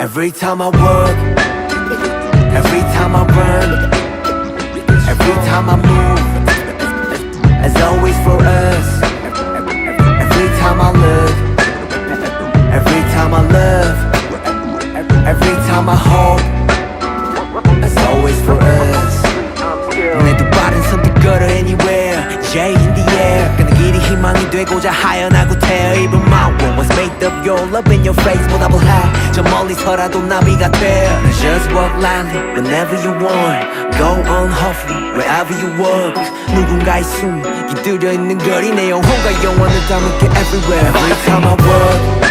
Every time I work, every time I run, every time I move, as always for us. Every time I look, every time I love, every time I hope, as always for us. 내 두 발은 선뜻 걸어 anywhere, J in the air. 가는 길이 희망이 되고자 하연하고 태어 입은 my world was made of your love in your face 보답을 해. 저 멀리서라도 나비가 돼. Just walk lightly whenever you want. Go on hopefully wherever you walk. 누군가의 숨이 깃들여 있는 거리 내 영혼과 영원을 담을게 everywhere. Every time I walk,